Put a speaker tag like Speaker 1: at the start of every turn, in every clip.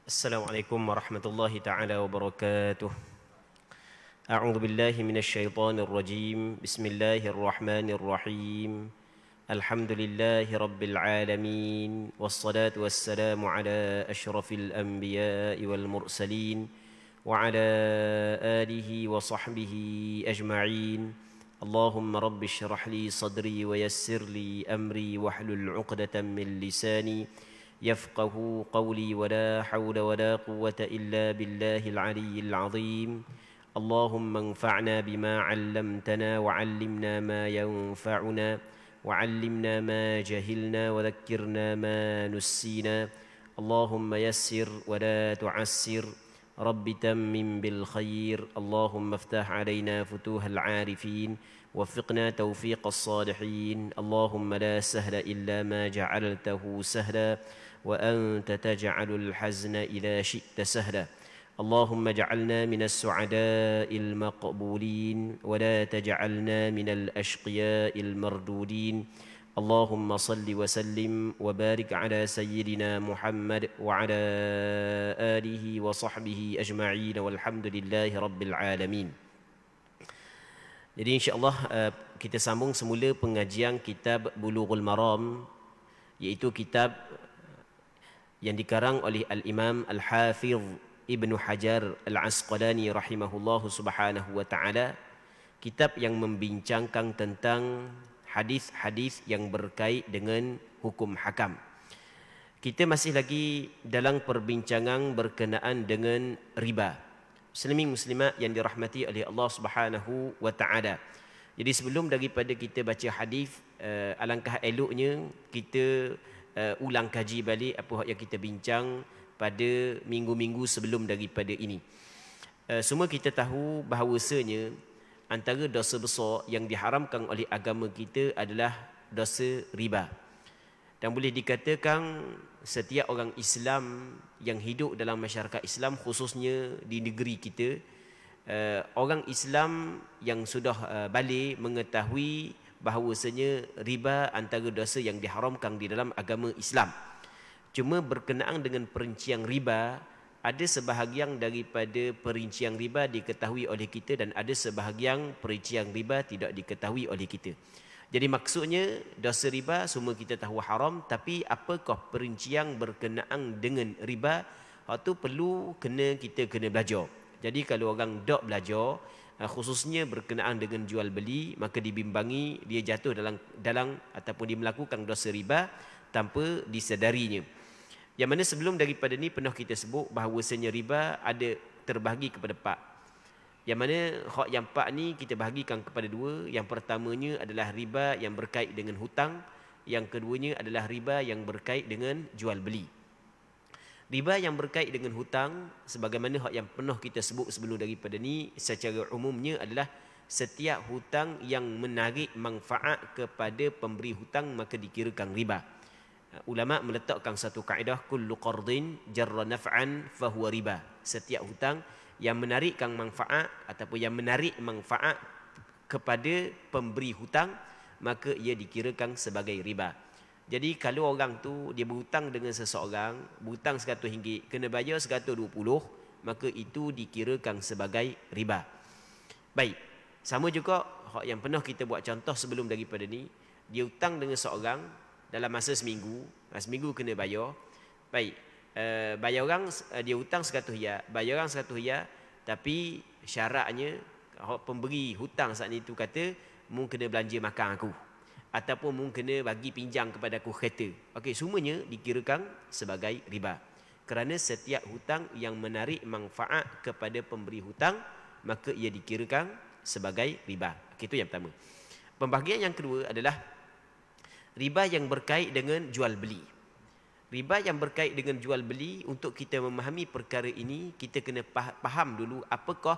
Speaker 1: Assalamualaikum warahmatullahi taala wabarakatuh. A'udzu billahi minasyaitonir rajim. Bismillahirrahmanirrahim. Alhamdulillahi rabbil alamin. Wassalatu wassalamu ala asyrafil anbiya'i wal mursalin wa ala alihi wa sahbihi ajma'in. Allahumma rabbi shrah li sadri wa yassir li amri wahlul 'uqdatam min lisani يفقه قولي ولا حول ولا قوة إلا بالله العلي العظيم اللهم انفعنا بما علمتنا وعلمنا ما ينفعنا وعلمنا ما جهلنا وذكرنا ما نسينا اللهم يسر ولا تعسر رب تمم بالخير اللهم افتح علينا فتوح العارفين وفقنا توفيق الصالحين اللهم لا سهل إلا ما جعلته سهلا وأنت تجعل الحزن إذا شئت سهلا اللهم اجعلنا من السعداء المقبولين ولا تجعلنا من الأشقياء المردودين اللهم صل وسلم وبارك على سيدنا محمد وعلى آله وصحبه أجمعين والحمد لله رب العالمين. Jadi insya-Allah kita sambung semula pengajian kitab Bulughul Maram, iaitu kitab yang dikarang oleh Al-Imam Al-Hafidh Ibnu Hajar Al-Asqalani rahimahullahu subhanahu wa ta'ala. Kitab yang membincangkan tentang hadis-hadis yang berkait dengan hukum hakam. Kita masih lagi dalam perbincangan berkenaan dengan riba. Muslimin muslimat yang dirahmati oleh Allah Subhanahu wa taala. Jadi sebelum daripada kita baca hadis, alangkah eloknya kita ulang kaji balik apa yang kita bincang pada minggu-minggu sebelum daripada ini. Semua kita tahu bahawasanya antara dosa besar yang diharamkan oleh agama kita adalah dosa riba. Dan boleh dikatakan setiap orang Islam yang hidup dalam masyarakat Islam, khususnya di negeri kita, orang Islam yang sudah balik mengetahui bahawasanya riba antara dosa yang diharamkan di dalam agama Islam. Cuma berkenaan dengan perincian riba, ada sebahagian daripada perincian riba diketahui oleh kita dan ada sebahagian perincian riba tidak diketahui oleh kita. Jadi maksudnya dosa riba semua kita tahu haram, tapi apakah perincian berkenaan dengan riba, itu perlu kita kena belajar. Jadi kalau orang dok belajar, khususnya berkenaan dengan jual beli, maka dibimbangi dia jatuh dalam ataupun dia melakukan dosa riba tanpa disedarinya. Yang mana sebelum daripada ni pernah kita sebut bahawasanya riba ada terbahagi kepada 4. Yang mana hak yang 4 ni kita bahagikan kepada 2. Yang pertamanya adalah riba yang berkait dengan hutang. Yang keduanya adalah riba yang berkait dengan jual beli. Riba yang berkait dengan hutang, sebagaimana hak yang pernah kita sebut sebelum daripada ni, secara umumnya adalah setiap hutang yang menarik manfaat kepada pemberi hutang maka dikirakan riba. Ulama meletakkan satu kaedah, kullu qardin jarra naf'an fahuwa riba. Setiap hutang yang menarikkan manfaat ataupun yang menarik manfaat kepada pemberi hutang maka ia dikirakan sebagai riba. Jadi kalau orang tu dia berhutang dengan seseorang, berhutang RM100, kena bayar RM120, maka itu dikirakan sebagai riba. Baik, sama juga yang pernah kita buat contoh sebelum daripada ni, dia hutang dengan seorang dalam masa seminggu kena bayar. Baik, bayar orang, dia hutang RM100, bayar orang RM100, tapi syaratnya pemberi hutang saat itu kata mu kena belanja makan aku, ataupun mu kena bagi pinjam kepada aku kereta. Okey, semuanya dikirakan sebagai riba. Kerana setiap hutang yang menarik manfaat kepada pemberi hutang maka ia dikirakan sebagai riba. Okey, itu yang pertama. Pembahagian yang kedua adalah riba yang berkait dengan jual beli. Riba yang berkait dengan jual beli, untuk kita memahami perkara ini, kita kena faham dulu apakah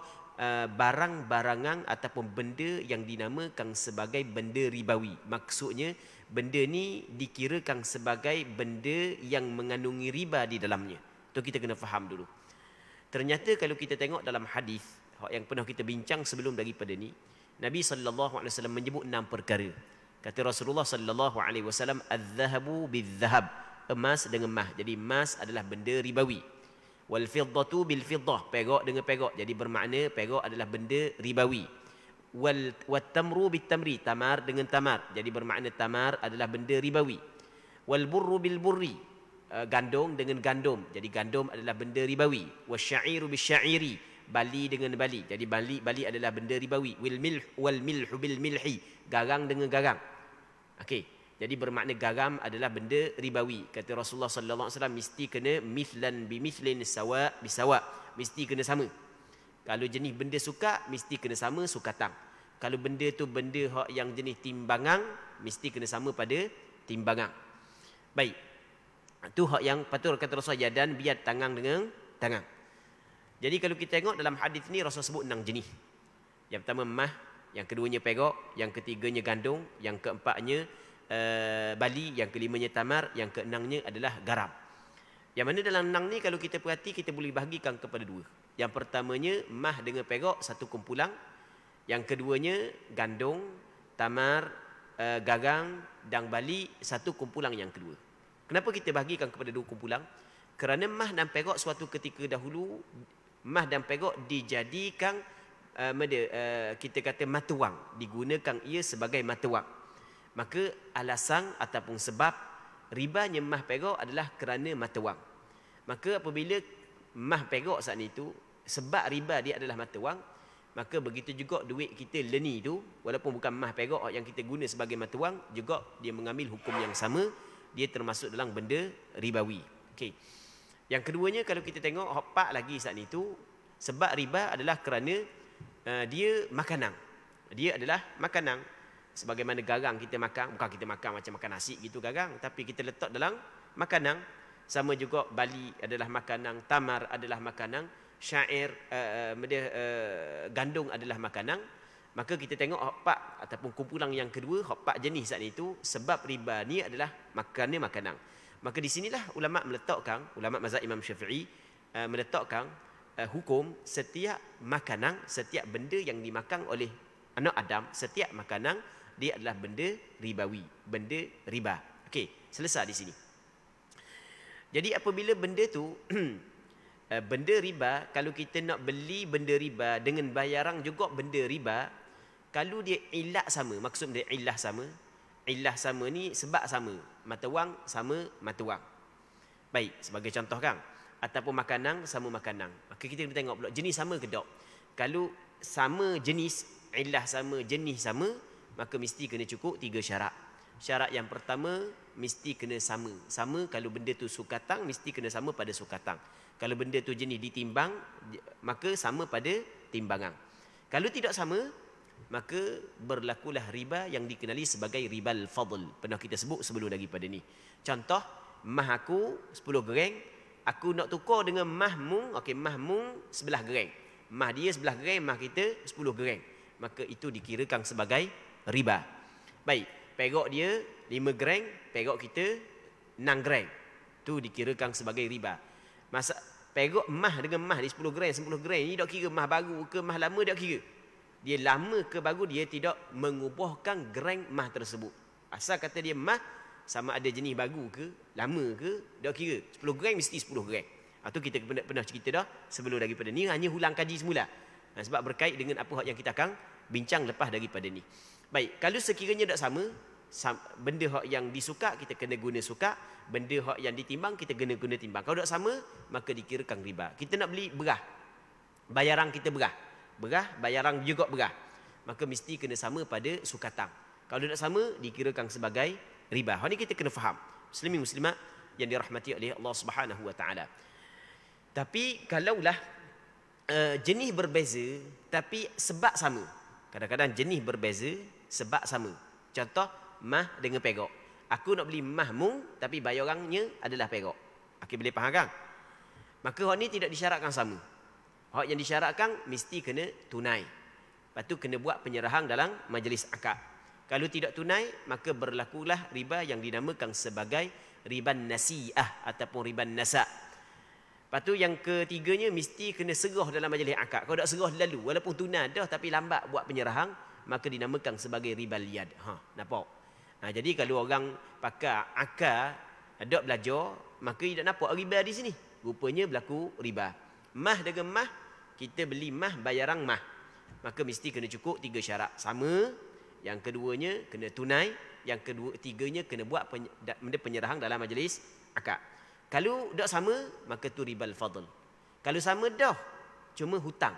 Speaker 1: barang-barangan ataupun benda yang dinamakan sebagai benda ribawi. Maksudnya benda ni dikirakan sebagai benda yang mengandungi riba di dalamnya. Itu kita kena faham dulu. Ternyata kalau kita tengok dalam hadis yang pernah kita bincang sebelum daripada ni, Nabi sallallahu alaihi wasallam menyebut 6 perkara. Kata Rasulullah sallallahu alaihi wasallam, "Az-zahabu bil-zahab." Emas dengan emas. Jadi emas adalah benda ribawi. Wal fiddatu bil fiddah, perak dengan perak. Jadi bermakna perak adalah benda ribawi. Wat tamru bit tamri, tamar dengan tamar. Jadi bermakna tamar adalah benda ribawi. Wal burru bil burri, gandum dengan gandum. Jadi gandum adalah benda ribawi. Wasyairu bisya'iri, bali dengan bali. Jadi bali adalah benda ribawi. Wal milhu bil milhi, garang dengan garang. Okey. Jadi bermakna garam adalah benda ribawi. Kata Rasulullah sallallahu alaihi wasallam, mesti kena mithlan bimithlin, sawa bisawa, mesti kena sama. Kalau jenis benda suka, mesti kena sama sukatang. Kalau benda tu benda hak yang jenis timbangan, mesti kena sama pada timbangan. Baik. Itu hak yang patut kata Rasulullah, yadan biad, tangan dengan tangan. Jadi kalau kita tengok dalam hadis ni, Rasul sebut 6 jenis. Yang pertama mah, yang keduanya perak, yang ketiganya gandum, yang keempatnya bali, yang kelimanya tamar, yang keenamnya adalah garam. Yang mana dalam 6 ni kalau kita perhati, kita boleh bahagikan kepada 2. Yang pertamanya mah dengan perak, satu kumpulan. Yang keduanya gandum, tamar, garam dan bali, satu kumpulan yang kedua. Kenapa kita bahagikan kepada 2 kumpulan? Kerana mah dan perak suatu ketika dahulu, mah dan perak dijadikan kita kata mata wang, digunakan ia sebagai mata wang. Maka alasan ataupun sebab ribanya mah perak adalah kerana mata wang. Maka apabila mah perak saat itu, sebab riba dia adalah mata wang, maka begitu juga duit kita leni tu, walaupun bukan mah perak yang kita guna sebagai mata wang, juga dia mengambil hukum yang sama, dia termasuk dalam benda ribawi. Okey. Yang keduanya kalau kita tengok hak lagi saat itu, sebab riba adalah kerana dia makanan. Dia adalah makanan. Sebagaimana garang kita makan, bukan kita makan macam makan nasi gitu garang, tapi kita letak dalam makanan. Sama juga bali adalah makanan, tamar adalah makanan, syair, gandum adalah makanan. Maka kita tengok hak ataupun kumpulan yang kedua, hak jenis saat itu, sebab riba ni adalah makanan. Maka di sinilah ulama meletakkan, ulama mazhab Imam Syafi'i meletakkan hukum setiap makanan, setiap benda yang dimakan oleh anak Adam, setiap makanan dia adalah benda ribawi, benda riba. Okey, selesai di sini. Jadi apabila benda tu benda riba, kalau kita nak beli benda riba dengan bayaran juga benda riba, kalau dia ilat sama, maksud dia ilah sama ni sebab sama, mata wang sama mata wang. Baik, sebagai contoh kan, ataupun makanan sama makanan. Maka kita kena tengok pula jenis sama ke tak. Kalau sama jenis, ilah sama, jenis sama, maka mesti kena cukup 3 syarat. Syarat yang pertama, mesti kena sama. Sama kalau benda tu sukatang, mesti kena sama pada sukatang. Kalau benda tu jenis ditimbang, maka sama pada timbangan. Kalau tidak sama, maka berlakulah riba yang dikenali sebagai ribal fadl. Pernah kita sebut sebelum daripada ni. Contoh, mah aku 10 gereng, aku nak tukar dengan mah mung, okey, mah mung 11 gereng. Mah dia 11 gereng, mah kita 10 gereng. Maka itu dikirakan sebagai riba. Baik, perak dia 5 gereng, perak kita 6 gereng. Itu dikirakan sebagai riba. Masa perak mah dengan mah di 10 gereng ni tak kira mah baru ke mah lama, tak kira. Dia lama ke baru, dia tidak mengubahkan gereng mah tersebut. Asal kata dia mah, sama ada jenis baru ke, lama ke, tak kira. 10 gereng mesti 10 gereng. Itu kita pernah cerita dah sebelum daripada ni, hanya ulang kaji semula. Sebab berkait dengan apa yang kita akan bincang lepas daripada ni. Baik, kalau sekiranya tak sama, benda hak yang disuka kita kena guna suka, benda hak yang ditimbang kita kena guna timbang. Kalau tak sama, maka dikirakan riba. Kita nak beli berah, bayaran kita berah, bayaran juga berah, maka mesti kena sama pada sukatang. Kalau tak sama, dikirakan sebagai riba. Hal ni kita kena faham, muslimin muslimat yang dirahmati oleh Allah Subhanahu wa taala. Tapi kalaulah jenis berbeza tapi sebab sama. Kadang-kadang jenis berbeza, sebab sama. Contoh, mah dengan perak. Aku nak beli mah mung, tapi bayarannya adalah perak. Okey, boleh faham kan? Maka hak ni tidak disyaratkan sama. Hak yang disyaratkan mesti kena tunai. Lepas tu kena buat penyerahan dalam majlis akad. Kalau tidak tunai, maka berlakulah riba yang dinamakan sebagai riban nasi'ah ataupun riban nasa'. Lepas tu yang ketiganya mesti kena serah dalam majlis akad. Kalau tak serah lalu, walaupun tunai dah tapi lambat buat penyerahan, maka dinamakan sebagai ribal yad. Nampak? Jadi kalau orang pakai akad, ada belajar, maka dia tak nampak riba di sini. rupanya berlaku riba. Mah dengan mah, kita beli mah bayaran mah, maka mesti kena cukup 3 syarat. Sama, yang keduanya kena tunai, yang ketiganya kena buat penyerahan dalam majlis akad. Kalau tak sama, maka tu ribal fadl. Kalau sama dah, cuma hutang.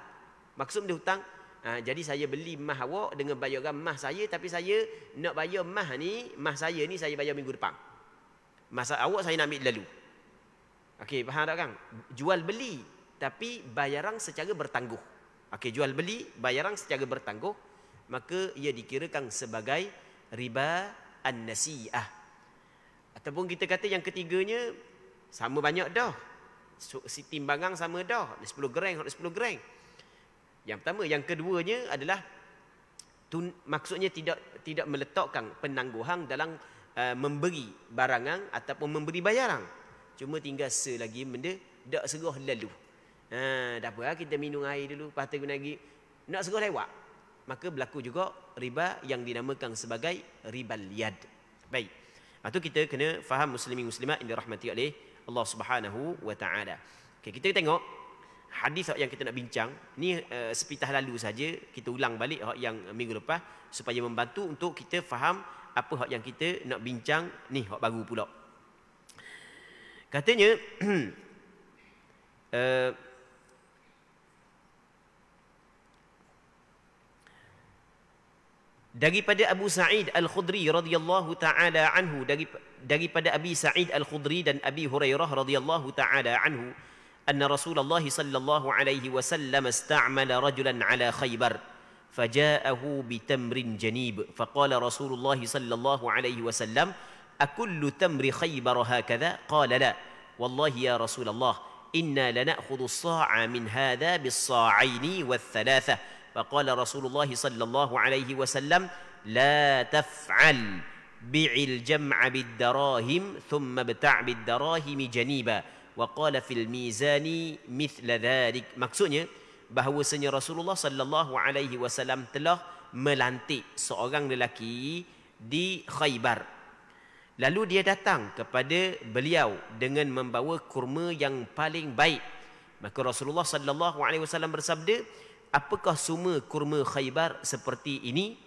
Speaker 1: Maksud dia hutang, jadi saya beli mah awak dengan bayaran mah saya, tapi saya nak bayar mah saya ni saya bayar minggu depan. Masa awak saya nak ambil lalu. Okey, faham tak Kang? Jual beli tapi bayaran secara bertangguh. Okey, jual beli bayaran secara bertangguh, maka ia dikirakan sebagai riba an-nasi'ah. Ataupun kita kata yang ketiganya sama banyak dah. Si timbangan sama dah, 10 gram 10 gram. Yang pertama, yang keduanya adalah maksudnya tidak meletakkan penangguhan dalam memberi barangan ataupun memberi bayaran. Cuma tinggal selagi benda dak serah lalu. Tak apa, kita minum air dulu, lepas tu lagi nak serah lewat. Maka berlaku juga riba yang dinamakan sebagai ribal yad. Baik. Lepas tu kita kena faham muslimin muslimat yang dirahmati oleh Allah Subhanahu wa taala. Okey, kita tengok hadis yang kita nak bincang ni sepitah lalu saja, kita ulang balik yang minggu lepas supaya membantu untuk kita faham apa yang kita nak bincang ni baru pula. Katanya daripada Abu Sa'id Al-Khudri radhiyallahu taala anhu, daripada Abi Sa'id Al-Khudri dan Abi Hurairah radhiyallahu taala anhu, anna Rasulullah sallallahu alaihi wasallam ista'mala rajulan ala Khaybar faja'ahu bitamrin janib faqala Rasulullah sallallahu alaihi wasallam akullu tamri Khaybar hakadha qala la wallahi ya Rasulullah inna lana'khudhu as-sa'a min hadha bis-sa'aini wath-thalatha faqala Rasulullah sallallahu alaihi wasallam la taf'al bi'il jam'a bid-darahim thumma ibta' bid-darahim janiba wa qala fil mizani mithla dhalik. Maksudnya bahawasanya Rasulullah sallallahu alaihi wasallam telah melantik seorang lelaki di Khaybar. Lalu dia datang kepada beliau dengan membawa kurma yang paling baik. Maka Rasulullah sallallahu alaihi wasallam bersabda, apakah semua kurma Khaybar seperti ini?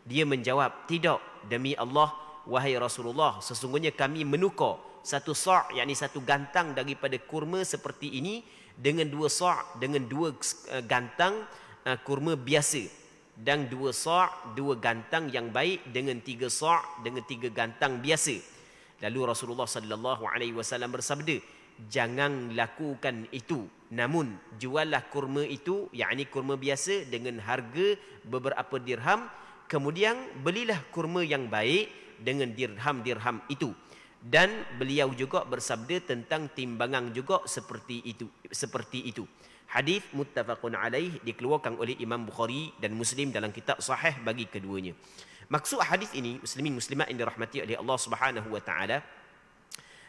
Speaker 1: Dia menjawab, tidak, demi Allah wahai Rasulullah, sesungguhnya kami menukar satu sa', yakni satu gantang daripada kurma seperti ini dengan 2 sa', dengan 2 gantang kurma biasa, dan 2 sa', 2 gantang yang baik dengan 3 sa', dengan 3 gantang biasa. Lalu Rasulullah sallallahu alaihi wasallam bersabda, jangan lakukan itu, namun juallah kurma itu, yakni kurma biasa dengan harga beberapa dirham, kemudian belilah kurma yang baik dengan dirham-dirham itu. Dan beliau juga bersabda tentang timbangan juga seperti itu. Hadis muttafaqun alaih, dikeluarkan oleh Imam Bukhari dan Muslim dalam kitab sahih bagi keduanya. Maksud hadis ini, muslimin muslimat yang dirahmati oleh Allah Subhanahu wa taala,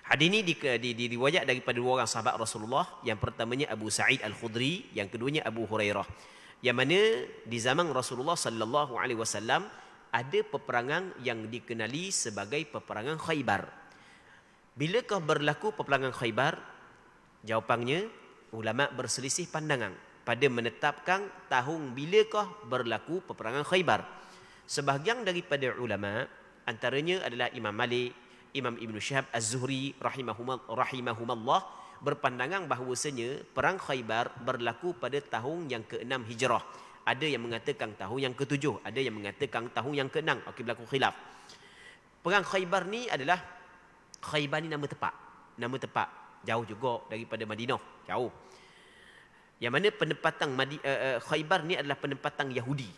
Speaker 1: hadis ini diriwayat daripada 2 orang sahabat Rasulullah. Yang pertamanya Abu Sa'id Al-Khudri, yang keduanya Abu Hurairah. Yang mana di zaman Rasulullah sallallahu alaihi wasallam ada peperangan yang dikenali sebagai peperangan Khaybar. Bilakah berlaku peperangan Khaybar? Jawapannya, ulama berselisih pandangan pada menetapkan tahun bilakah berlaku peperangan Khaybar. Sebahagian daripada ulama, antaranya adalah Imam Malik, Imam Ibn Syihab Az-Zuhri rahimahumallah, berpandangan bahawasanya perang Khaybar berlaku pada tahun yang ke-6 Hijrah. Ada yang mengatakan tahun yang ke-7, ada yang mengatakan tahun yang ke-6. Okey, berlaku khilaf. Perang Khaybar ni adalah, Khaybar ni nama tepat. Jauh juga daripada Madinah, jauh. Yang mana penempatan Khaybar ni adalah penempatan Yahudi.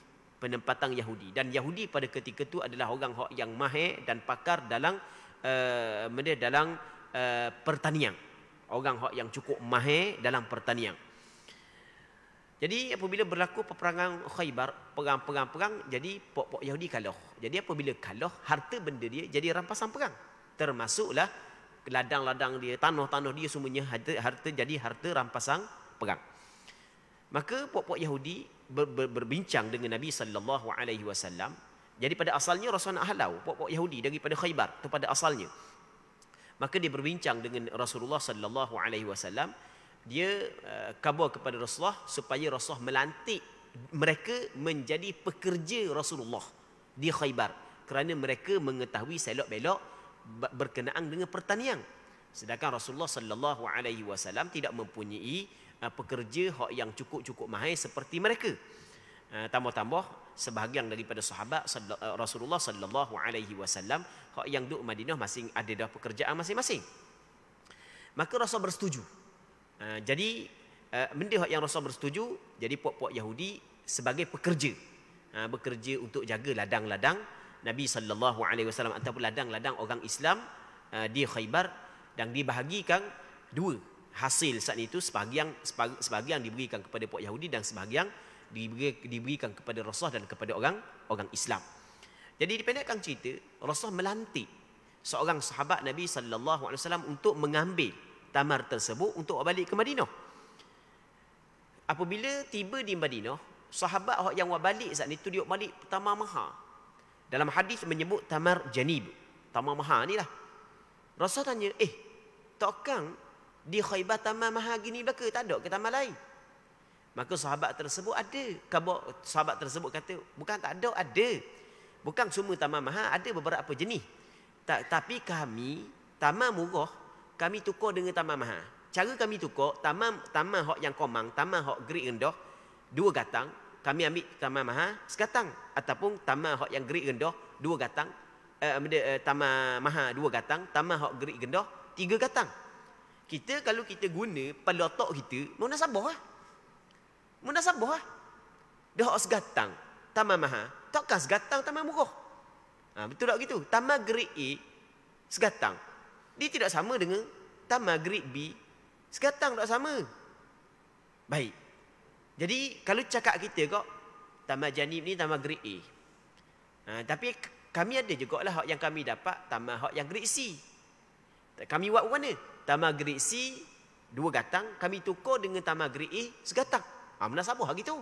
Speaker 1: Dan Yahudi pada ketika itu adalah orang yang mahir dan pakar dalam pertanian. Orang yang cukup mahir dalam pertanian. Jadi apabila berlaku peperangan Khaybar, perang, jadi pok-pok Yahudi kalah. Jadi apabila kalah, harta benda dia jadi rampasan perang. Termasuklah ladang-ladang dia, tanah-tanah dia, semuanya jadi harta rampasan perang. Maka pok-pok Yahudi berbincang dengan Nabi sallallahu alaihi wasallam. Jadi pada asalnya Rasul nak halau pok-pok Yahudi daripada Khaybar, itu pada asalnya. Maka dia berbincang dengan Rasulullah sallallahu alaihi wasallam. Dia khabar kepada Rasulullah supaya Rasulullah melantik mereka menjadi pekerja Rasulullah di Khaybar, kerana mereka mengetahui selok-belok berkenaan dengan pertanian. Sedangkan Rasulullah sallallahu alaihi wasallam tidak mempunyai pekerja yang cukup-cukup mahir seperti mereka. Tambah-tambah sebahagian daripada sahabat Rasulullah sallallahu alaihi wasallam yang duduk Madinah masing ada dah pekerjaan masing-masing. Maka Rasul bersetuju. Jadi benda yang Rasul bersetuju, jadi puak-puak Yahudi sebagai pekerja, bekerja untuk jaga ladang-ladang Nabi sallallahu alaihi wasallam ataupun ladang-ladang orang Islam di Khaybar, dan dibahagikan dua hasil saat itu, sebahagian diberikan kepada puak Yahudi dan sebahagian diberikan kepada Rasulullah dan kepada orang Islam. Jadi dipendekkan cerita, Rasulullah melantik seorang sahabat Nabi sallallahu alaihi wasallam untuk mengambil tamar tersebut untuk balik ke Madinah. Apabila tiba di Madinah, sahabat yang balik saat itu dia balik tamar mahal. Dalam hadis menyebut tamar janib, tamar mahal ni lah. Rasul tanya, takkan di Khaybar tamar mahal gini belaka, tak ada ke tamar lain? Maka sahabat tersebut ada. Sahabat tersebut kata, bukan tak ada, ada. Bukan semua tamar mahal, ada beberapa jenis. Tapi kami, tamar murah, kami tukar dengan tamar mahal. Cara kami tukar, tamar hok yang komang, tamar hok grade rendah, 2 gatang, kami ambil tamar mahal sekatang. Ataupun tamar hok yang grade rendah, 2 gatang, tamar mahal 2 gatang, tamar hok grade rendah, 3 gatang. Kita kalau kita guna pada otak kita, munasabah lah. Munasabah lah. Dah hok segatang, tamar mahal, takkan segatang tamar murah. Betul tak gitu? Tamar grade A, segatang. Dia tidak sama dengan tamar grade B, segatang tak sama. Baik. Jadi kalau cakap kita kok, tamar janib ni tamar grade A. Tapi kami ada juga lah yang kami dapat tamar hak yang grade C. Kami buat mana? Tamar grade C 2 gatang, kami tukar dengan tamar grade A segatang. Munasabah gitu.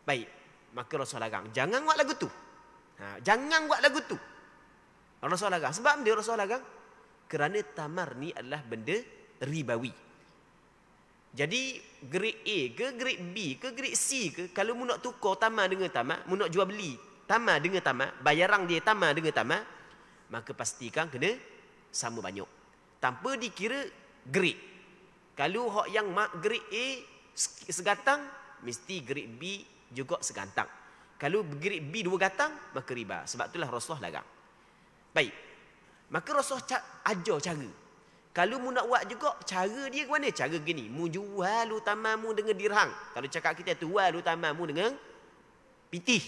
Speaker 1: Baik. Maka Rasul larang, jangan buat lagu tu. Jangan buat lagu tu. Rasul larang. Sebab dia Rasul larang? Kerana tamar ni adalah benda ribawi. Jadi grade A ke grade B ke grade C ke, kalau mu nak tukar tamar dengan tamar, mu nak jual beli tamar dengan tamar, bayaran dia tamar dengan tamar, maka pastikan kena sama banyak. Tanpa dikira grade. Kalau hak yang grade A segatang, mesti grade B juga segantang. Kalau grade B 2 gatang, maka riba. Sebab itulah Rasulullah larang. Baik. Maka Rasulullah ajar cara. Kalau mu nak buat juga, cara dia ke mana? Cara gini, mu jual utamamu dengan dirham. Kalau cakap kita tu, jual utamamu dengan pitih.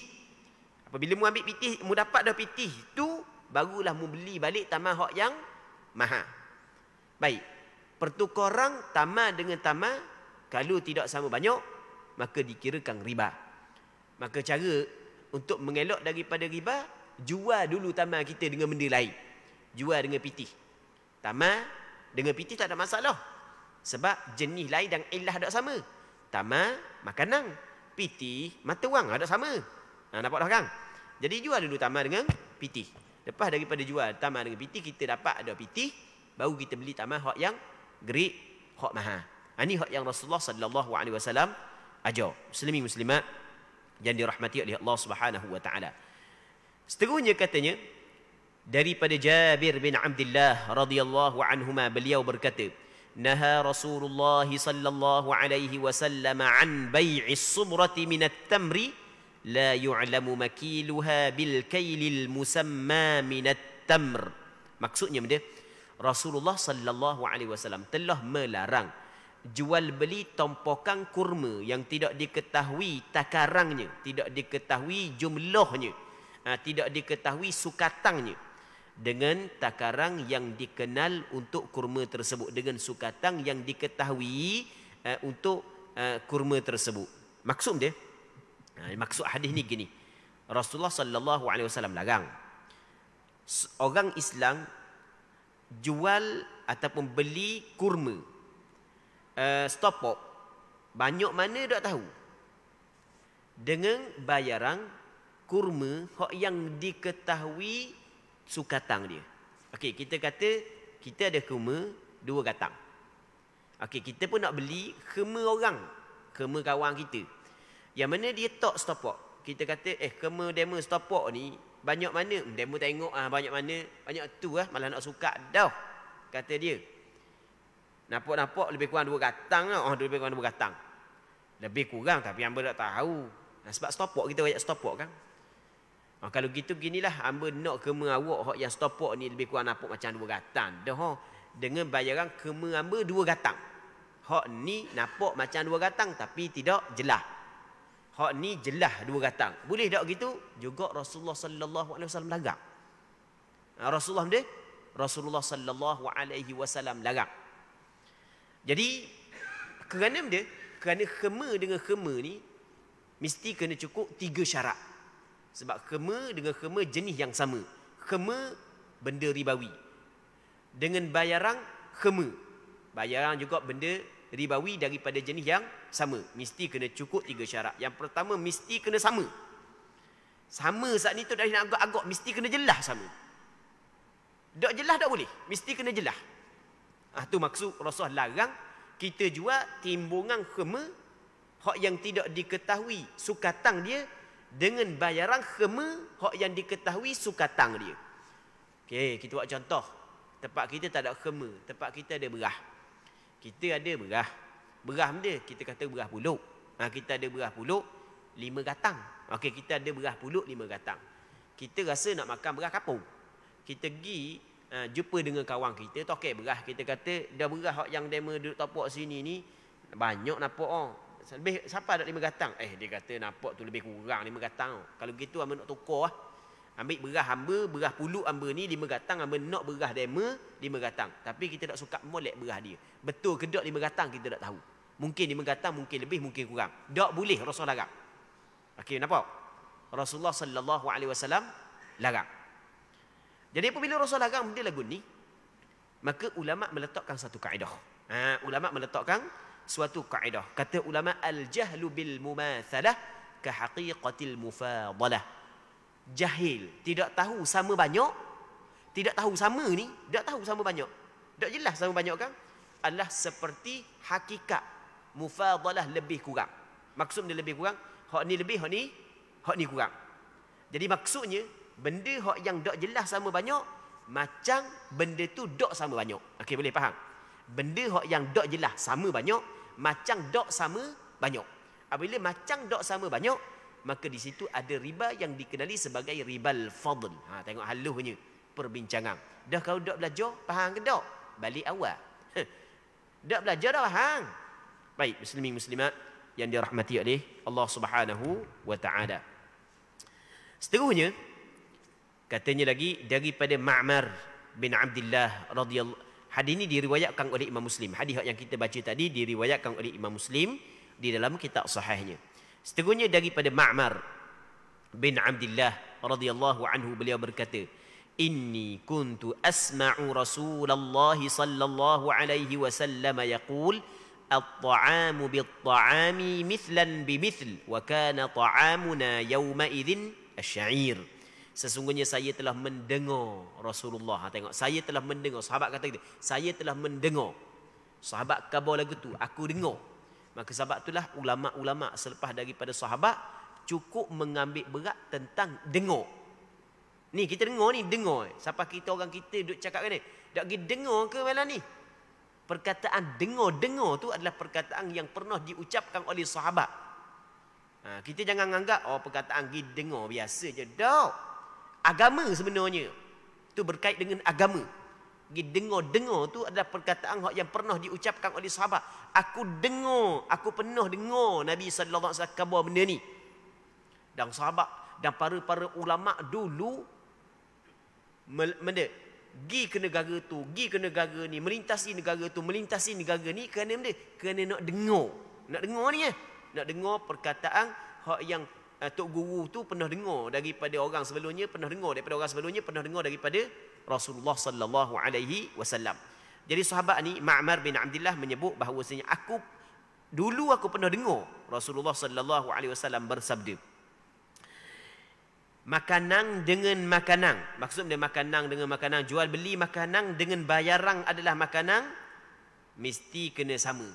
Speaker 1: Apabila mu ambil pitih, mu dapat dah pitih tu, barulah mu beli balik tamar hak yang mahal. Baik. Pertukaran tamar dengan tamar, kalau tidak sama banyak, maka dikirakan riba. Maka cara untuk mengelak daripada riba, jual dulu tamar kita dengan benda lain. Jual dengan pitih. Tamar dengan pitih tak ada masalah. Sebab jenis lain dan ilah tak sama. Tamar makanan, pitih mata wang tak sama. Nampak dah kan? Jadi jual dulu tamar dengan pitih. Lepas daripada jual tamar dengan pitih, kita dapat ada pitih, baru kita beli tamar hak yang grade hak mahal. Ini hak yang Rasulullah sallallahu alaihi wasallam ajar. Muslimin muslimat yang dirahmati oleh Allah Subhanahu wa taala. Seterusnya katanya, daripada Jabir bin Abdullah radhiyallahu anhuma, beliau berkata, naha Rasulullah sallallahu alaihi wasallam an bai'is sumrati min at-tamri la yu'lamu makiluha bil kailil musamma min at-tamr. Maksudnya benda, Rasulullah sallallahu alaihi wasallam telah melarang jual beli tompokan kurma yang tidak diketahui takarangnya, tidak diketahui jumlahnya, tidak diketahui sukatangnya, dengan takaran yang dikenal untuk kurma tersebut, dengan sukatan yang diketahui untuk kurma tersebut. Maksud dia, maksud hadis ni gini, Rasulullah sallallahu alaihi wasallam larang orang Islam jual ataupun beli kurma stopok banyak mana tak tahu, dengan bayaran kurma hak yang diketahui sukatang dia. Okey, kita kata kita ada khema 2 gatang. Okey, kita pun nak beli khema orang, khema kawan kita. Yang mana dia tok stopwatch. Kita kata, khema demo stopwatch ni banyak mana? Demo tengok banyak mana? Banyak tu malah nak suka dah. Kata dia. Nampak-nampak lebih kurang 2 gatang lah. Lebih kurang 2 gatang. Lebih kurang tapi hamba tak tahu. Sebab stopwatch kita banyak stopwatch kan. Kalau gitu beginilah, hamba nak khema awak yang stopwatch ni lebih kurang nampak macam 2 gatang. Dah dengan bayaran khema hamba 2 gatang. Hak ni nampak macam 2 gatang tapi tidak jelas. Hak ni jelas 2 gatang. Boleh tak gitu? Juga Rasulullah sallallahu alaihi wasallam larang. Rasulullah sallallahu alaihi wasallam larang. Jadi kerana khema dengan khema ni mesti kena cukup 3 syarat. Sebab khema dengan khema jenis yang sama. Khema benda ribawi. Dengan bayaran khema. Bayaran juga benda ribawi daripada jenis yang sama. Mesti kena cukup 3 syarat. Yang pertama, mesti kena sama. Sama saat ni tu dah nak agak-agak, mesti kena jelas sama. Tak jelas tak boleh. Mesti kena jelas. Tu maksud Rasulullah larang kita jual timbungan khema hak yang tidak diketahui sukatan dia dengan bayaran khema hak yang diketahui sukatan dia. Okey, kita buat contoh. Tempat kita tak ada khema, tempat kita ada berah. Kita ada berah. Berah benda, kita kata berah puluk. Kita ada berah puluk 5 gatang. Okey, kita ada berah puluk 5 gatang. Kita rasa nak makan berah kapung. Kita pergi jumpa dengan kawan kita, tokek berah, kita kata dah berah hak yang demo duduk topok sini ni banyak nampak lebih siapa ada 5 gatang? Dia kata nampak tu lebih kurang 5 gatang. Kalau begitu hamba nak tukar ambil berah hamba, berah puluk hamba ni 5 gatang, hamba nak berah demo 5 gatang. Tapi kita tak suka molek berah dia. Betul ke tak 5 gatang kita tak tahu. Mungkin 5 gatang, mungkin lebih, mungkin kurang. Tak boleh Rasulullah larang. Okey, nampak? Rasulullah sallallahu alaihi wasallam larang. Jadi apabila Rasulullah larang benda lagu ni, maka ulama meletakkan satu kaedah. Ulama meletakkan suatu kaedah. Kata ulama, al-jahlu bil mumatsalah ka haqiqatil mufadalah. Jahil, tidak tahu sama banyak, tidak tahu sama ni, tak tahu sama banyak, tak jelas sama banyak kan, adalah seperti hakikat mufadalah lebih kurang. Maksud dia lebih kurang, hak ni lebih, hak ni kurang. Jadi maksudnya benda hak yang tak jelas sama banyak macam benda tu tak sama banyak. Okey, boleh faham? Benda hak yang tak jelas sama banyak macam tak sama banyak. Apabila macam tak sama banyak, maka di situ ada riba yang dikenali sebagai ribal fadl. Tengok halusnya perbincangan. Dah kau dak belajar, faham ke tak? Balik awal. Dak belajar dah faham. Baik, muslimin muslimat yang dirahmati oleh Allah Subhanahu wa taala. Seterusnya katanya lagi daripada Ma'mar bin Abdullah radhiyallahu. Hadis ini diriwayatkan oleh Imam Muslim. Hadis yang kita baca tadi diriwayatkan oleh Imam Muslim di dalam kitab sahihnya. Seterusnya daripada Ma'mar bin Abdullah radhiyallahu anhu, beliau berkata, inni kuntu asma'u Rasulullah sallallahu alaihi wasallam yaqul at-ta'amu bit-ta'ami mithlan bimithl wa kana ta'amuna yawma idzin asy-sya'ir. Sesungguhnya saya telah mendengar Rasulullah. Tengok, saya telah mendengar. Sahabat kata gitu, saya telah mendengar. Sahabat khabar lagu tu, aku dengar. Maka sebab itulah ulama-ulama selepas daripada sahabat cukup mengambil berat tentang dengar. Ni kita dengar ni, dengar. Siapa kita orang kita duk cakap kan ni? Tak pergi dengar ke malam ni? Perkataan dengar tu adalah perkataan yang pernah diucapkan oleh sahabat. Kita jangan anggap perkataan pergi dengar biasa je. Tak. Agama sebenarnya tu berkait dengan agama. Dengar tu adalah perkataan yang pernah diucapkan oleh sahabat. Aku pernah dengar Nabi sallallahu alaihi wasallam khabar benda ni. Dan sahabat dan para ulama dulu pergi ke negara tu, pergi ke negara ni, melintasi negara tu, melintasi negara ni kerana benda, kerana nak dengar. Nak dengar ni nak dengar perkataan hak yang Tok Guru tu pernah dengar daripada orang sebelumnya, pernah dengar daripada Rasulullah sallallahu alaihi wasallam. Jadi sahabat ni Ma'mar bin Abdullah menyebut bahawasanya aku pernah dengar Rasulullah sallallahu alaihi wasallam bersabda, Makanan dengan makanan. Maksud dia makanan dengan makanan. Jual beli makanan dengan bayaran adalah makanan. Mesti kena sama.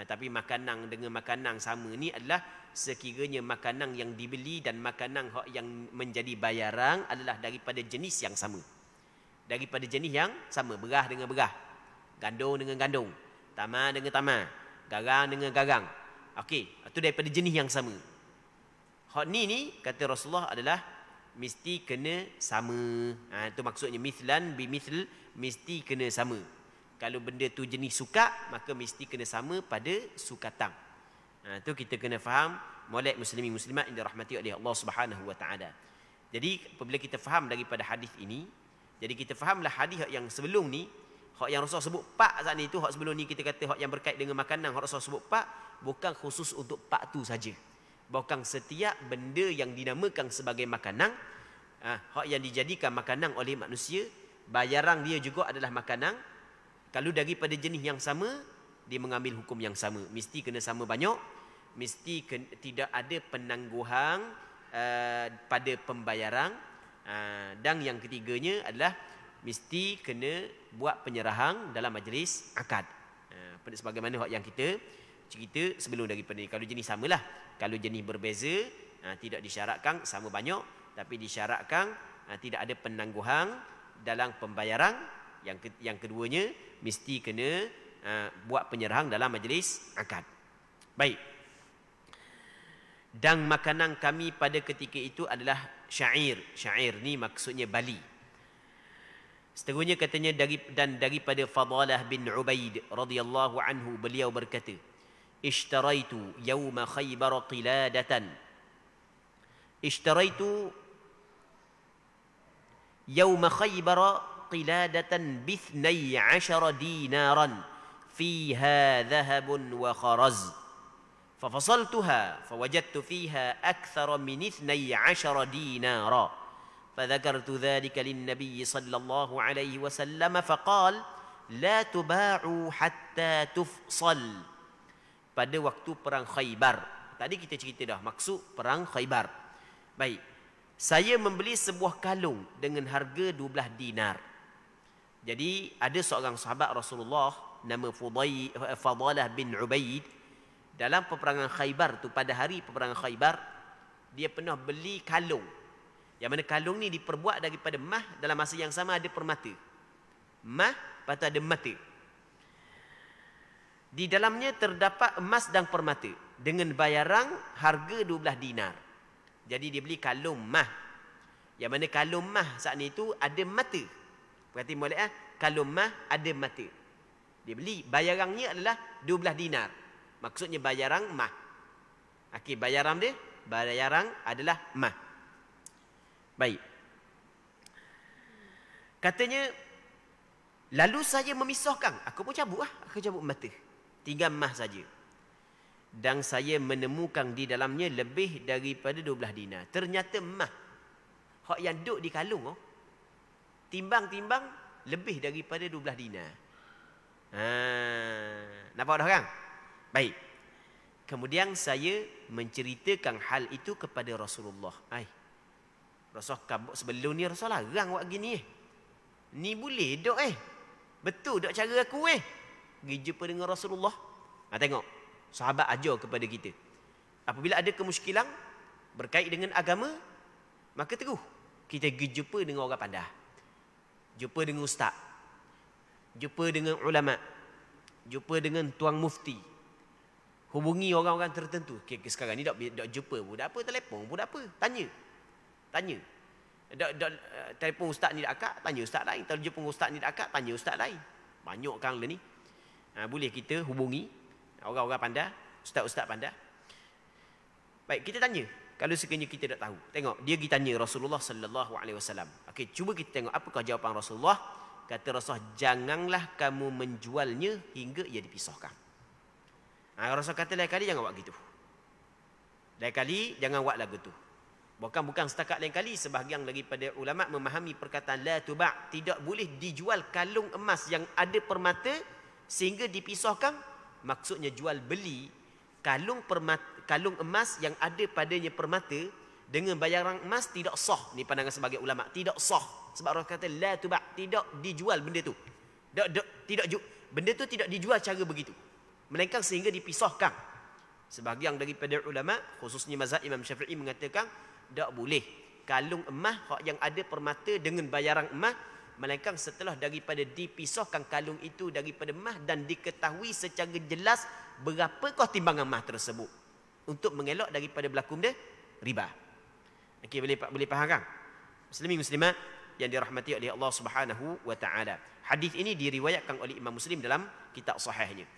Speaker 1: Tapi makanan dengan makanan sama ni adalah sekiranya makanan yang dibeli dan makanan yang menjadi bayaran adalah daripada jenis yang sama. Daripada jenis yang sama. Berah dengan berah. Gandum dengan gandum. Tamar dengan tamar. Garang dengan garang. Okey. Itu daripada jenis yang sama. Hak ni kata Rasulullah adalah mesti kena sama. Itu maksudnya mithlan bimithl, mesti kena sama. Kalau benda tu jenis sukat, maka mesti kena sama pada sukatan. Itu kita kena faham, molek muslimin muslimat yang dirahmati oleh Allah Subhanahu wa taala. Jadi apabila kita faham daripada hadis ini, jadi kita fahamlah hadis yang sebelum ni, hak yang Rasul sebut pak saat ni tu, hak sebelum ni kita kata hak yang berkait dengan makanan, hak Rasul sebut pak bukan khusus untuk pak tu saja. Bahkan setiap benda yang dinamakan sebagai makanan, hak yang dijadikan makanan oleh manusia, bayaran dia juga adalah makanan. Kalau daripada jenis yang sama, dia mengambil hukum yang sama. Mesti kena sama banyak, mesti tidak ada penangguhan pada pembayaran, dan yang ketiganya adalah mesti kena buat penyerahan dalam majlis akad. Sebagaimana hak yang kita cerita sebelum daripada ni. Kalau jenis samalah. Kalau jenis berbeza, tidak disyaratkan sama banyak, tapi disyaratkan tidak ada penangguhan dalam pembayaran. Yang keduanya, mesti kena buat penyerahan dalam majlis akad. Baik. Dan makanan kami pada ketika itu adalah syair. Syair ni maksudnya bali. Seterusnya katanya daripada Fadalah bin Ubaid radhiyallahu anhu, beliau berkata, Ishtaraitu yawma Khaybar qiladatan. Ishtaraitu yawma Khaybar qiladatan bithnai 'ashara dinaran fiha dhahabun wa kharaz. Fafasaltuha fawajadtu fiha akthara min 12 dinara. فذكرت ذلك للنبي صلى الله عليه وسلم فقال لا تباع حتى تفصل. Pada waktu perang Khaybar. Tadi kita cerita dah maksud perang Khaybar. Baik. Saya membeli sebuah kalung dengan harga 12 dinar. Jadi ada seorang sahabat Rasulullah nama Fadalah bin Ubaid. Dalam peperangan Khaybar tu, pada hari peperangan Khaybar, dia pernah beli kalung. Yang mana kalung ni diperbuat daripada mah, dalam masa yang sama ada permata. Mah, lepas tu ada mata. Di dalamnya terdapat emas dan permata dengan bayaran harga 12 dinar. Jadi dia beli kalung mah. Yang mana kalung mah saat ni tu ada mata. Berarti boleh kalung mah ada mata. Dia beli, bayarannya adalah 12 dinar. Maksudnya bayaran mah. Okey, bayaran dia, bayaran adalah mah. Baik. Katanya, lalu saya memisahkan. Aku pun cabut lah. Aku cabut mata. Tinggal mah saja. Dan saya menemukan di dalamnya lebih daripada 12 dinar. Ternyata mah. Hak yang duduk di kalung. Timbang-timbang lebih daripada 12 dinar. Nampak dah kan? Baik. Kemudian saya menceritakan hal itu kepada Rasulullah. Rasul kabut sebelum ni Rasul larang buat gini Ni boleh dok Betul dok cara aku Pergi jumpa dengan Rasulullah. Tengok, sahabat ajar kepada kita. Apabila ada kemusykilan berkait dengan agama, maka terus kita pergi jumpa dengan orang pandai. Jumpa dengan ustaz. Jumpa dengan ulama. Jumpa dengan tuan mufti. Hubungi orang-orang tertentu. Sekarang ni dok jumpa pun tak apa, telefon pun tak apa. Tanya. Telefon ustaz ni dak akak, tanya ustaz lain. Kalau jumpa ustaz ni dak akak, tanya ustaz lain. Banyak kan ni. Boleh kita hubungi orang-orang pandai, ustaz-ustaz pandai. Baik, kita tanya. Kalau sekiranya kita tak tahu. Tengok, dia pergi tanya Rasulullah sallallahu alaihi wasallam. Okey, cuba kita tengok apakah jawapan Rasulullah. Kata Rasulullah, janganlah kamu menjualnya hingga ia dipisahkan. Rasul kata lain kali jangan buat gitu. Lain kali jangan buat lagu tu. Bukan setakat lain kali, sebahagian daripada ulama memahami perkataan la tuba', tidak boleh dijual kalung emas yang ada permata sehingga dipisahkan. Maksudnya jual beli kalung emas yang ada padanya permata dengan bayaran emas tidak sah. Ni pandangan sebagai ulama, tidak sah. Sebab Allah kata la tuba', tidak dijual benda tu. Benda tu tidak dijual cara begitu. Melainkan sehingga dipisahkan. Sebahagian daripada ulama, khususnya mazhab Imam Syafi'i mengatakan tak boleh kalung emas yang ada permata dengan bayaran emas, melainkan setelah daripada dipisahkan kalung itu daripada emas dan diketahui secara jelas berapakah timbangan emas tersebut, untuk mengelak daripada berlaku riba. Okey, boleh faham kan? Muslimin muslimat yang dirahmati oleh Allah Subhanahu wa taala. Hadis ini diriwayatkan oleh Imam Muslim dalam kitab sahihnya.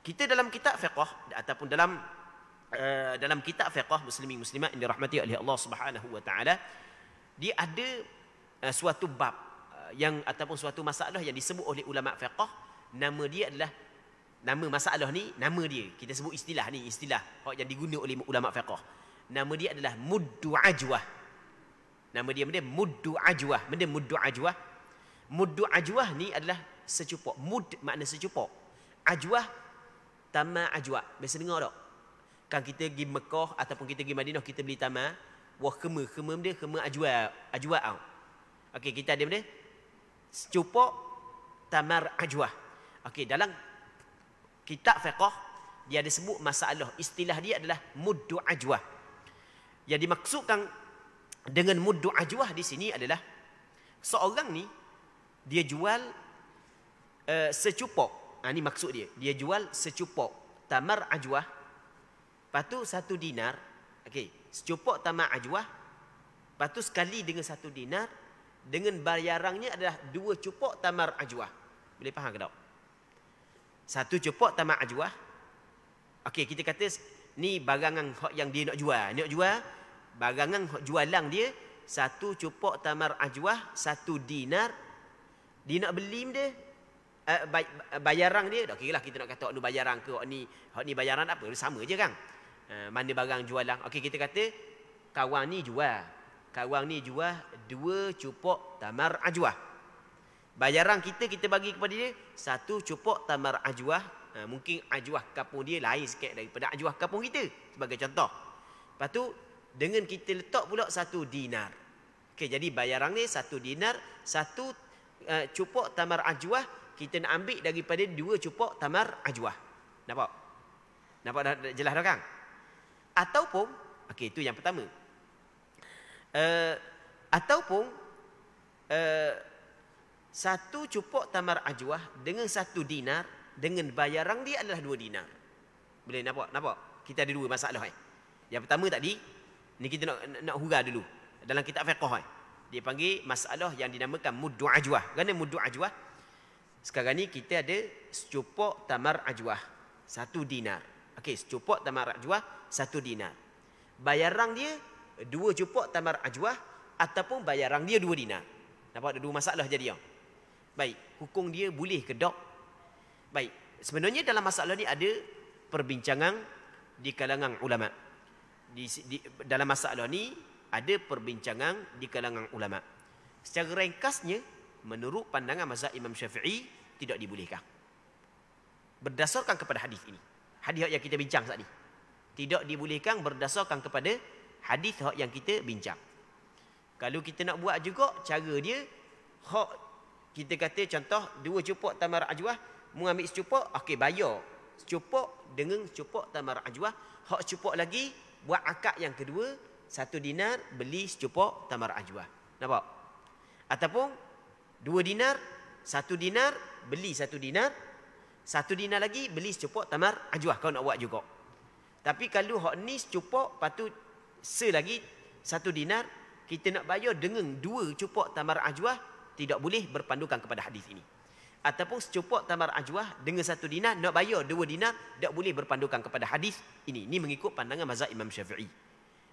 Speaker 1: Kita dalam kitab fiqh ataupun dalam kitab fiqh, muslimin muslimat yang dirahmati oleh Allah Subhanahu wa taala, dia ada suatu bab yang ataupun suatu masalah yang disebut oleh ulama fiqh. Nama dia adalah, nama masalah ni, nama dia kita sebut istilah ni, istilah yang diguna oleh ulama fiqh. Nama dia adalah muddu ajwah. Nama dia benda muddu ajwah. Benda muddu ajwah. Muddu ajwah ni adalah secupok. Mud makna secupok. Ajwah, tamar ajwah. Biasa dengar tak? Kan kita pergi Mekah ataupun kita pergi Madinah, kita beli tamar. Wah, khema benda, khema ajwah. Ajwah tau. Okey, kita ada benda secupok tamar ajwah. Okey, dalam kitab fiqh dia ada sebut masalah, istilah dia adalah muddu ajwah. Yang dimaksudkan dengan muddu ajwah di sini adalah seorang ni dia jual secupok. Ini maksud dia. Dia jual secupok tamar ajwah. Lepas tu 1 dinar. Okey, secupok tamar ajwah. Lepas tu sekali dengan 1 dinar, dengan bayarannya adalah 2 cupok tamar ajwah. Boleh faham ke tak? 1 cupok tamar ajwah. Okey, kita kata ni barangan yang dia nak jual. Nak jual barangan jualan dia 1 cupok tamar ajwah, 1 dinar. Dia nak beli dia bayaran dia. Tak kira lah kita nak kata ni bayaran ke ni bayaran apa, sama je kan. Mana barang jualan. Okey, kita kata kawan ni jual 2 cupok tamar ajwah. Bayaran kita bagi kepada dia 1 cupok tamar ajwah. Mungkin ajwah kampung dia lain sikit daripada ajwah kampung kita, sebagai contoh. Lepas tu dengan kita letak pula 1 dinar. Okey, jadi bayaran ni 1 dinar, 1 cupok tamar ajwah kita nak ambil daripada 2 cupok tamar ajwah. Nampak dah jelas dah kan? Ataupun okey, itu yang pertama. Ataupun 1 cupok tamar ajwah dengan 1 dinar, dengan bayaran dia adalah 2 dinar. Boleh nampak? Kita ada 2 masalah. Yang pertama tadi, ni kita nak hurah dulu. Dalam kitab fiqh dia panggil masalah yang dinamakan muddu ajwah. Kerana muddu ajwah, sekarang ni kita ada secupok tamar ajwah 1 dinar. Okey, secupok tamar ajwah 1 dinar. Bayaran dia 2 cupok tamar ajwah ataupun bayaran dia 2 dinar. Nampak ada 2 masalah jadi. Baik, hukum dia boleh ke tak? Baik, sebenarnya dalam masalah ni ada perbincangan di kalangan ulama. Dalam masalah ni ada perbincangan di kalangan ulama. Secara ringkasnya, menurut pandangan mazhab Imam Syafi'i, tidak dibolehkan. Berdasarkan kepada hadis ini. Hadis yang kita bincang saat ni. Tidak dibolehkan berdasarkan kepada hadis yang kita bincang. Kalau kita nak buat juga, cara dia, kita kata contoh 2 cupok tamar ajwah, mu ambil secupok, okey, bayar secupok dengan secupok tamar ajwah. Hak secupok lagi buat akad yang kedua, 1 dinar beli secupok tamar ajwah. Nampak? Ataupun 2 dinar, 1 dinar beli 1 dinar, 1 dinar lagi beli secupok tamar ajwah. Kau nak buat juga. Tapi kalau hak ni secupok, patut selagi 1 dinar, kita nak bayar dengan 2 cupok tamar ajwah, tidak boleh berpandukan kepada hadis ini. Ataupun secupok tamar ajwah dengan 1 dinar nak bayar 2 dinar, tak boleh berpandukan kepada hadis ini. Ini mengikut pandangan mazhab Imam Syafi'i.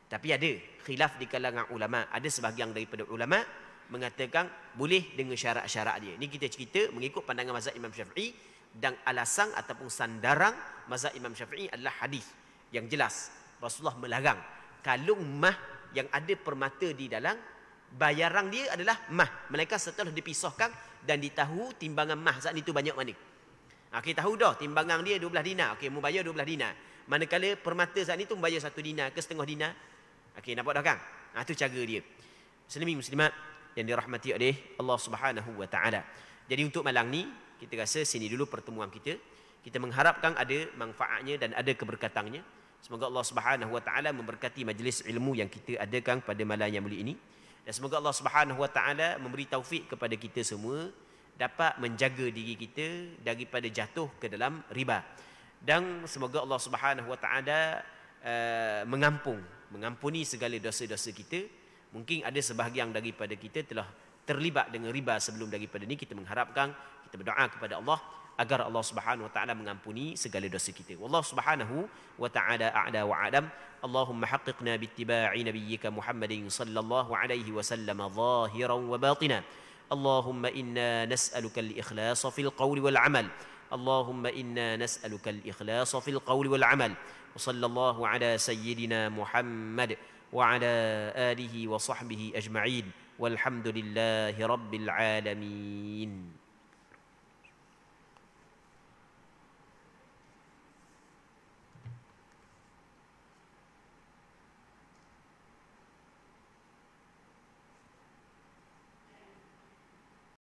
Speaker 1: Tapi ada khilaf di kalangan ulama. Ada sebahagian daripada ulama mengatakan boleh dengan syarat-syarat dia. Ini kita cerita mengikut pandangan mazhab Imam Syafi'i, dan alasan ataupun sandaran mazhab Imam Syafi'i adalah hadis yang jelas. Rasulullah melarang kalung mah yang ada permata di dalam, bayaran dia adalah mah, melainkan setelah dipisahkan dan ditahu timbangan mah saat itu banyak mana. Kita tahu dah timbangan dia 12 dinar. Okey, mu bayar 12 dinar. Manakala permata saat itu membayar 1 dinar ke setengah dinar. Okey, nampak dah kan? Itu cara dia. Muslimin muslimat yang dirahmati oleh Allah Subhanahu wa taala. Jadi untuk malam ni kita rasa sini dulu pertemuan kita. Kita mengharapkan ada manfaatnya dan ada keberkatannya. Semoga Allah Subhanahu wa taala memberkati majlis ilmu yang kita adakan pada malam yang mulia ini. Dan semoga Allah Subhanahu wa taala memberi taufik kepada kita semua dapat menjaga diri kita daripada jatuh ke dalam riba. Dan semoga Allah Subhanahu wa taala mengampuni segala dosa-dosa kita. Mungkin ada sebahagian daripada kita telah terlibat dengan riba sebelum daripada ini. Kita mengharapkan, kita berdoa kepada Allah agar Allah Subhanahu wa taala mengampuni segala dosa kita. Wallahu Subhanahu wa taala a'la wa a'lam. Allahumma haqqiqna bittiba'i nabiyyika Muhammadin sallallahu alaihi wasallam zahiran wa batina. Allahumma inna nas'aluka al-ikhlasa fil qawli wal 'amal. Allahumma inna nas'aluka al-ikhlasa fil qawli wal 'amal. Wa sallallahu ala sayyidina Muhammad wa ala alihi wa sahbihi ajma'in. Walhamdulillahi rabbil alamin.